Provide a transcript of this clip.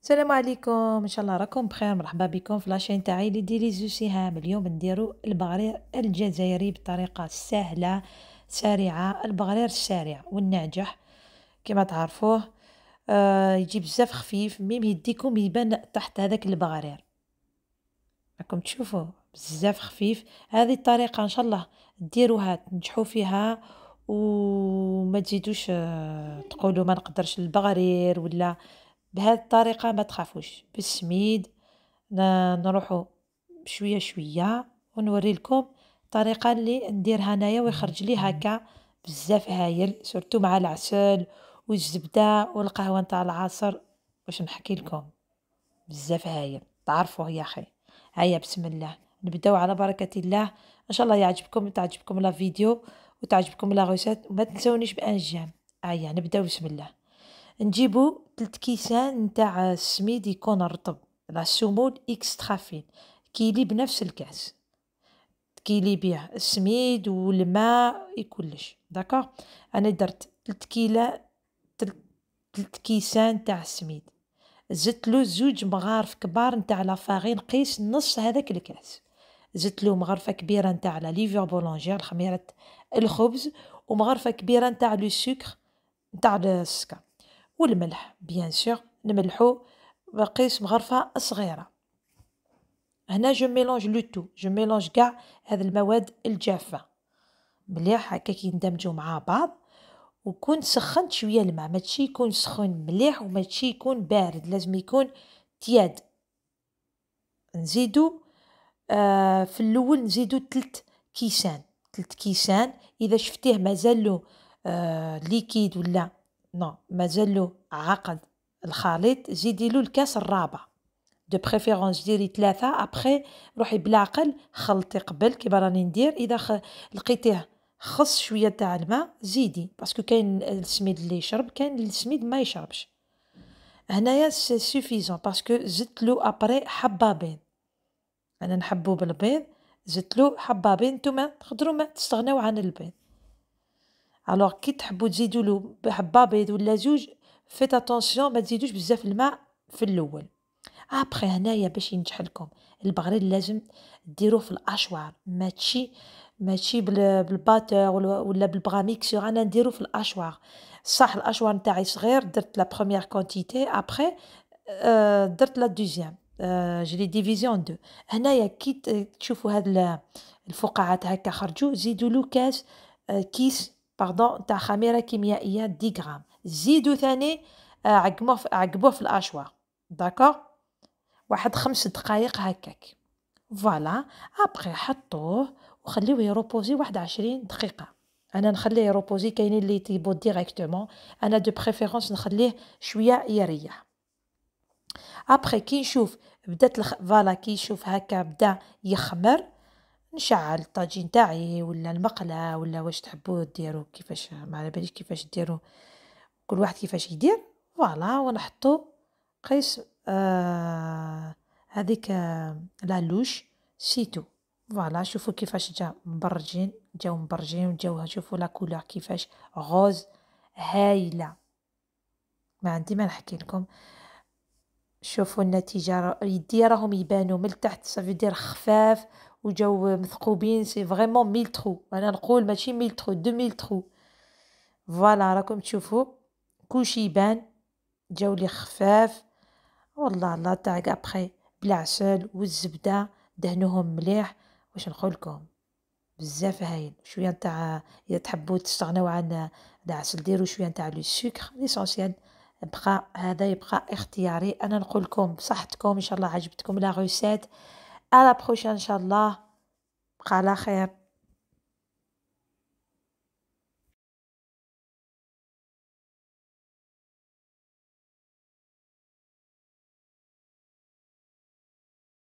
السلام عليكم، ان شاء الله راكم بخير. مرحبا بكم في لاشين تاعي اللي ديري زو سهام. اليوم نديرو البغرير الجزائري بطريقه سهله سريعه، البغرير السريع والناجح كما تعرفوه. يجي بزاف خفيف، ميم يديكم يبان تحت هذاك البغرير، راكم تشوفوا بزاف خفيف. هذه الطريقه ان شاء الله ديروها تنجحوا فيها، وما تزيدوش تقولوا ما نقدرش البغرير ولا. بهذه الطريقة ما تخافوش بالسميد. نروحوا شوية شوية ونوري لكم الطريقة اللي نديرها انايا ويخرج لي هكا بزاف هايل، سورتو مع العسل والزبدة والقهوة نتاع العصر. واش نحكي لكم، بزاف هايل تعرفوه يا اخي. هيا بسم الله نبداو على بركة الله. ان شاء الله يعجبكم، تعجبكم لا فيديو وتعجبكم لا غوسات، وما تنسونيش بان جيم. هيا نبداو بسم الله. نجيبو 3 كيسان نتاع السميد يكون رطب، لا سومول اكسترا فين، كيلي بنفس الكاس، كيلي بيه السميد والماء كلش داكوغ. انا درت 3 كيلا، 3 كيسان تاع السميد، زدتلو 2 مغارف كبار نتاع لافارين، قيس نص هذاك الكاس. زدتلو مغرفة كبيرة نتاع لا ليفور بولونجير خميرة الخبز، ومغرفة كبيرة نتاع لو سكر نتاع السكر، والملح بيان سور نملحو بقيس مغرفة صغيرة. هنا جو ميلونج لو تو، جو ميلونج قاع هذه المواد الجافة مليح هكا كي يندمجوا مع بعض. وكون سخنت شوية الماء، ما تشي يكون سخون مليح وما تشي يكون بارد، لازم يكون تياد. نزيدو في الاول نزيدو 3 كيسان، 3 كيسان. اذا شفتيه مازالو ليكيد ولا نو مازالو عقد الخليط، زيديلو الكاس الرابع، دو بريفيرونس ديري 3. ابخي روحي بالعقل خلطي قبل كيما راني ندير. اذا لقيتيه خص شويه تاع الماء زيدي، باسكو كاين السميد اللي يشرب كاين السميد ما يشربش. هنايا سي سوفيزون باسكو زدتلو ابري حبابين، انا نحبو بالبيض، زدتلو حبابين. نتوما تقدروا ما تستغناو عن البيض. الوغ كي تحبوا تزيدولو بحبه بيض ولا زوج، فيت اتونسيون ما تزيدوش بزاف الماء في الاول. ابخي هنايا باش ينجح لكم البغرير لازم ديروه في الاشوار، ماشي بالباتور ولا بالبغاميكسور. انا نديرو في الاشوار. صح الاشوار نتاعي صغير، درت لا بروميير كونتيتي، ابخي درت لا دوزيام، جو لي ديفيزي اون دو. هنايا كي تشوفوا هاد الفقاعات هكا خرجوا، زيدوا له كاس كيس باردون تاع خميره كيميائيه 10 غرام، زيدوا ثاني عقبوه في الاشواط داكوغ، واحد 5 دقائق هكاك. فوالا ابخي حطوه وخليوه يروبوزي واحد 20 دقيقه. انا نخليه يروبوزي، كاينين اللي يطيبوا ديريكتومون، انا دو بريفيرونس نخليه شويه يريح. ابخي كي نشوف بدات فوالا كي نشوف هكا بدا يخمر، نشعل الطاجين تاعي ولا المقله ولا واش تحبوا ديروا، كيفاش ما على باليش كيفاش ديروا، كل واحد كيفاش يدير. فوالا ونحطو قيس هذيك لالوش سيتو. فوالا شوفوا كيفاش مبرجين، جاو مبرجين وجاو، شوفوا لا كولور كيفاش غوز هايله. ما عندي ما نحكي لكم. شوفوا النتيجة، يدي راهم يبانوا من التحت، صافي دير خفاف وجاو مثقوبين. سي فريمون 1000 ترو، انا نقول ماشي 1000 ترو، 2000 ترو. فوالا راكم تشوفوا كلشي يبان، جاو لي خفاف والله. لا تاع ابخي بالعسل والزبده دهنوهم مليح. واش نقول لكم، بزاف هايل. شويه نتاع اذا تحبوا تستغناو عن العسل ديروا شويه نتاع لو سكر ليسونسيال. بقى هذا يبقى اختياري. انا نقول لكم بصحتكم، ان شاء الله عجبتكم لا غوسيت. على بروشين ان شاء الله. بقى على خير.